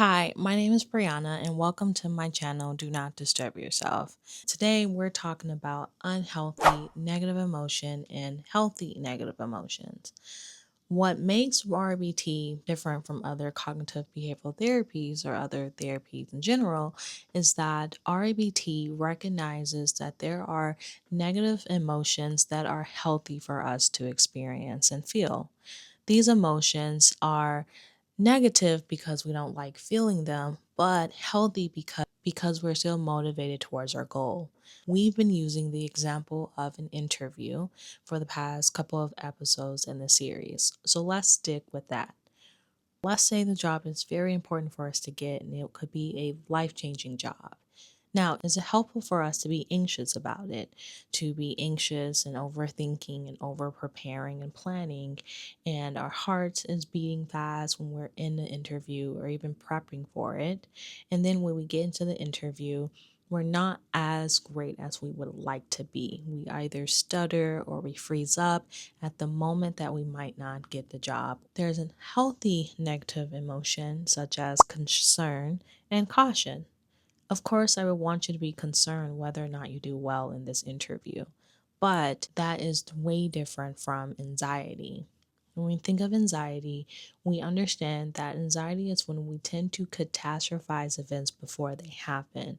Hi, my name is Bryanna and welcome to my channel, Do Not Disturb Yourself. Today we're talking about unhealthy negative emotion and healthy negative emotions. What makes REBT different from other cognitive behavioral therapies or other therapies in general is that REBT recognizes that there are negative emotions that are healthy for us to experience and feel. These emotions are negative because we don't like feeling them, but healthy because we're still motivated towards our goal. We've been using the example of an interview for the past couple of episodes in the series. So let's stick with that. Let's say the job is very important for us to get and it could be a life-changing job. Now, is it helpful for us to be anxious about it, to be anxious and overthinking and over preparing and planning, and our hearts is beating fast when we're in the interview or even prepping for it? And then when we get into the interview, we're not as great as we would like to be. We either stutter or we freeze up at the moment that we might not get the job. There's a healthy negative emotion such as concern and caution. Of course, I would want you to be concerned whether or not you do well in this interview, but that is way different from anxiety. When we think of anxiety, we understand that anxiety is when we tend to catastrophize events before they happen.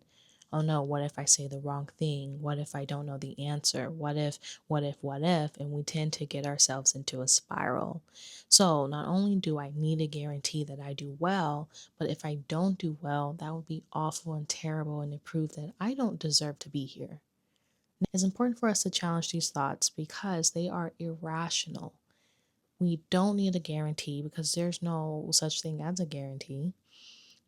Oh no, what if I say the wrong thing? What if I don't know the answer? What if? And we tend to get ourselves into a spiral. So, not only do I need a guarantee that I do well, but if I don't do well, that would be awful and terrible and it proves that I don't deserve to be here. It's important for us to challenge these thoughts because they are irrational. We don't need a guarantee because there's no such thing as a guarantee.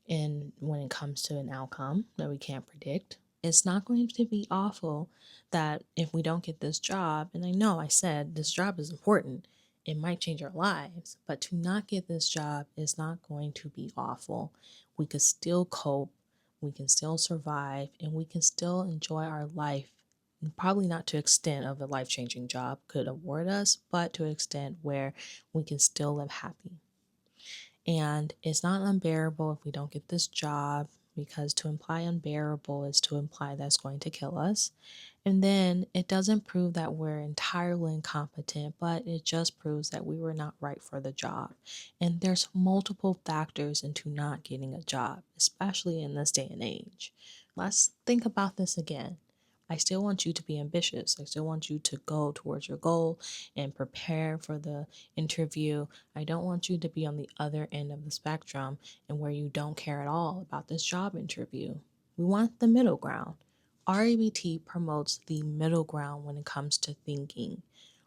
And when it comes to an outcome that we can't predict, it's not going to be awful that if we don't get this job, and I know I said this job is important, it might change our lives, but to not get this job is not going to be awful. We could still cope, we can still survive, and we can still enjoy our life. And probably not to extent of a life-changing job could award us, but to an extent where we can still live happy. And it's not unbearable if we don't get this job, because to imply unbearable is to imply that's going to kill us. And then it doesn't prove that we're entirely incompetent, but it just proves that we were not right for the job. And there's multiple factors into not getting a job, especially in this day and age. Let's think about this again. I still want you to be ambitious. I still want you to go towards your goal and prepare for the interview. I don't want you to be on the other end of the spectrum and where you don't care at all about this job interview. We want the middle ground. REBT promotes the middle ground when it comes to thinking.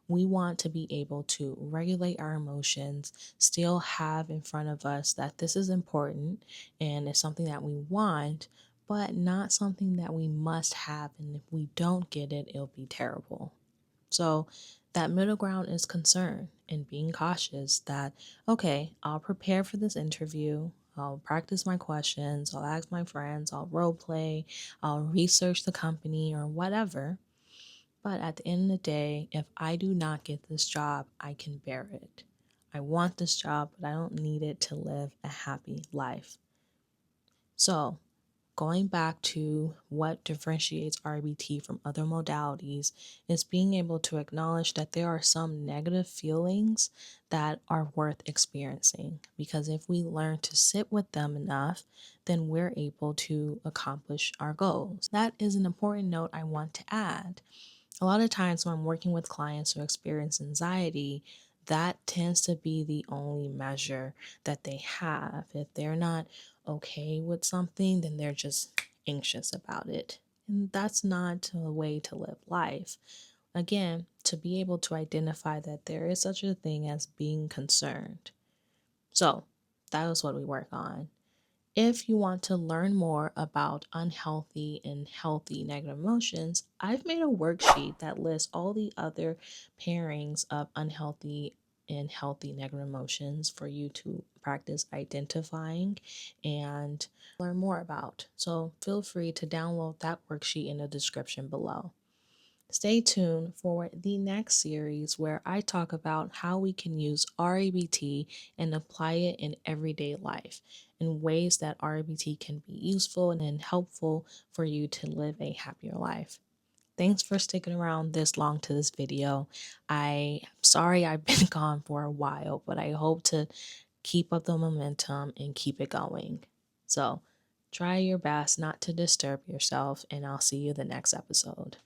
We want to be able to regulate our emotions, still have in front of us that this is important and it's something that we want, but not something that we must have. And if we don't get it, it'll be terrible. So that middle ground is concern and being cautious that, okay, I'll prepare for this interview. I'll practice my questions. I'll ask my friends. I'll role play. I'll research the company or whatever. But at the end of the day, if I do not get this job, I can bear it. I want this job, but I don't need it to live a happy life. So, going back to what differentiates RBT from other modalities is being able to acknowledge that there are some negative feelings that are worth experiencing. Because if we learn to sit with them enough, then we're able to accomplish our goals. That is an important note I want to add. A lot of times when I'm working with clients who experience anxiety, that tends to be the only measure that they have. If they're not okay with something, then they're just anxious about it. And that's not a way to live life. Again, to be able to identify that there is such a thing as being concerned. So that was what we work on. If you want to learn more about unhealthy and healthy negative emotions, I've made a worksheet that lists all the other pairings of unhealthy and healthy negative emotions for you to practice identifying and learn more about. So feel free to download that worksheet in the description below. Stay tuned for the next series where I talk about how we can use REBT and apply it in everyday life. and ways that REBT can be useful and helpful for you to live a happier life. Thanks for sticking around this long to this video. I'm sorry I've been gone for a while, but I hope to keep up the momentum and keep it going. So try your best not to disturb yourself, and I'll see you the next episode.